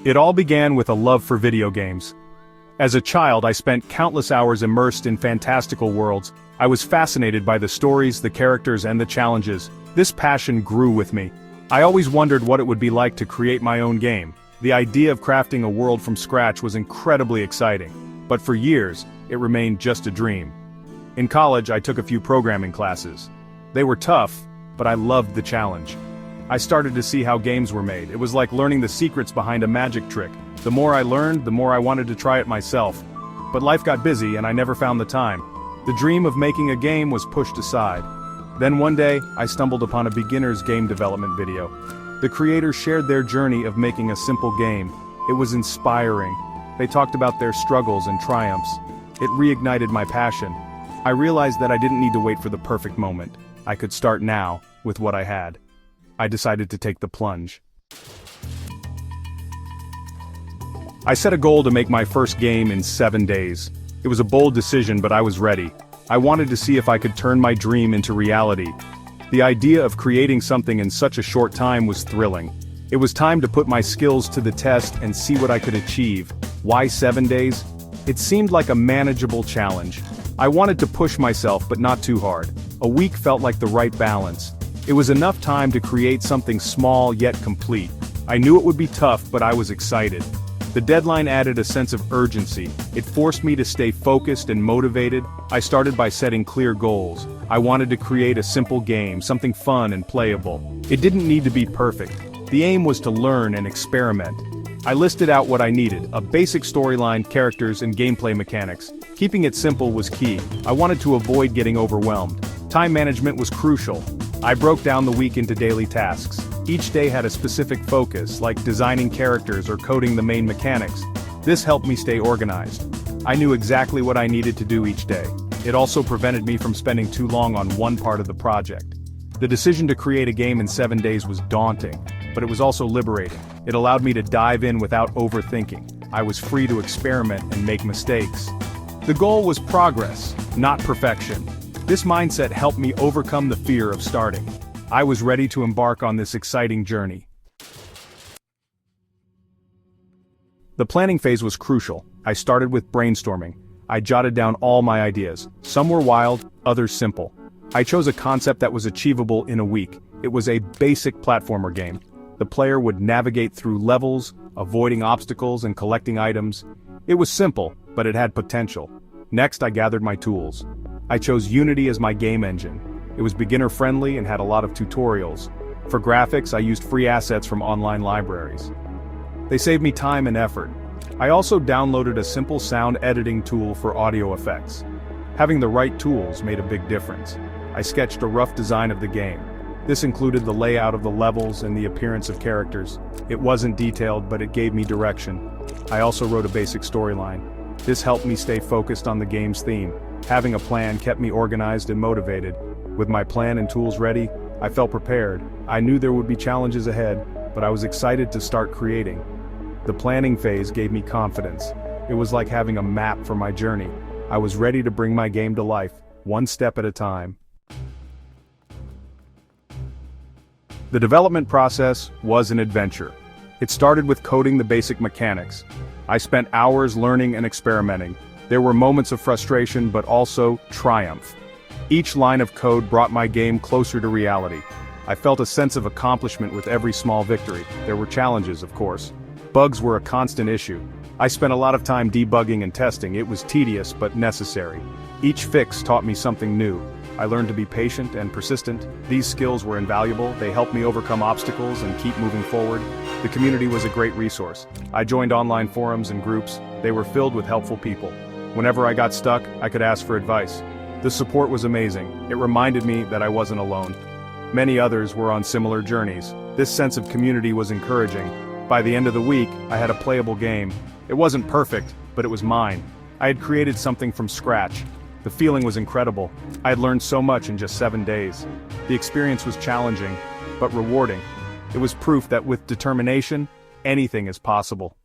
It all began with a love for video games. As a child, I spent countless hours immersed in fantastical worlds. I was fascinated by the stories, the characters, and the challenges. This passion grew with me. I always wondered what it would be like to create my own game. The idea of crafting a world from scratch was incredibly exciting. But for years, it remained just a dream. In college, I took a few programming classes. They were tough, but I loved the challenge. I started to see how games were made. It was like learning the secrets behind a magic trick. The more I learned, the more I wanted to try it myself. But life got busy and I never found the time. The dream of making a game was pushed aside. Then one day, I stumbled upon a beginner's game development video. The creators shared their journey of making a simple game. It was inspiring. They talked about their struggles and triumphs. It reignited my passion. I realized that I didn't need to wait for the perfect moment. I could start now, with what I had. I decided to take the plunge. I set a goal to make my first game in 7 days. It was a bold decision, but I was ready. I wanted to see if I could turn my dream into reality. The idea of creating something in such a short time was thrilling. It was time to put my skills to the test and see what I could achieve. Why 7 days? It seemed like a manageable challenge. I wanted to push myself, but not too hard. A week felt like the right balance. It was enough time to create something small yet complete. I knew it would be tough, but I was excited. The deadline added a sense of urgency. It forced me to stay focused and motivated. I started by setting clear goals. I wanted to create a simple game, something fun and playable. It didn't need to be perfect. The aim was to learn and experiment. I listed out what I needed: a basic storyline, characters, and gameplay mechanics. Keeping it simple was key. I wanted to avoid getting overwhelmed. Time management was crucial. I broke down the week into daily tasks. Each day had a specific focus, like designing characters or coding the main mechanics. This helped me stay organized. I knew exactly what I needed to do each day. It also prevented me from spending too long on one part of the project. The decision to create a game in 7 days was daunting, but it was also liberating. It allowed me to dive in without overthinking. I was free to experiment and make mistakes. The goal was progress, not perfection. This mindset helped me overcome the fear of starting. I was ready to embark on this exciting journey. The planning phase was crucial. I started with brainstorming. I jotted down all my ideas. Some were wild, others simple. I chose a concept that was achievable in a week. It was a basic platformer game. The player would navigate through levels, avoiding obstacles and collecting items. It was simple, but it had potential. Next, I gathered my tools. I chose Unity as my game engine. It was beginner-friendly and had a lot of tutorials. For graphics, I used free assets from online libraries. They saved me time and effort. I also downloaded a simple sound editing tool for audio effects. Having the right tools made a big difference. I sketched a rough design of the game. This included the layout of the levels and the appearance of characters. It wasn't detailed, but it gave me direction. I also wrote a basic storyline. This helped me stay focused on the game's theme. Having a plan kept me organized and motivated. With my plan and tools ready, I felt prepared. I knew there would be challenges ahead, but I was excited to start creating. The planning phase gave me confidence. It was like having a map for my journey. I was ready to bring my game to life, one step at a time. The development process was an adventure. It started with coding the basic mechanics. I spent hours learning and experimenting. There were moments of frustration, but also triumph. Each line of code brought my game closer to reality. I felt a sense of accomplishment with every small victory. There were challenges, of course. Bugs were a constant issue. I spent a lot of time debugging and testing. It was tedious, but necessary. Each fix taught me something new. I learned to be patient and persistent. These skills were invaluable. They helped me overcome obstacles and keep moving forward. The community was a great resource. I joined online forums and groups. They were filled with helpful people. Whenever I got stuck, I could ask for advice. The support was amazing. It reminded me that I wasn't alone. Many others were on similar journeys. This sense of community was encouraging. By the end of the week, I had a playable game. It wasn't perfect, but it was mine. I had created something from scratch. The feeling was incredible. I had learned so much in just 7 days. The experience was challenging, but rewarding. It was proof that with determination, anything is possible.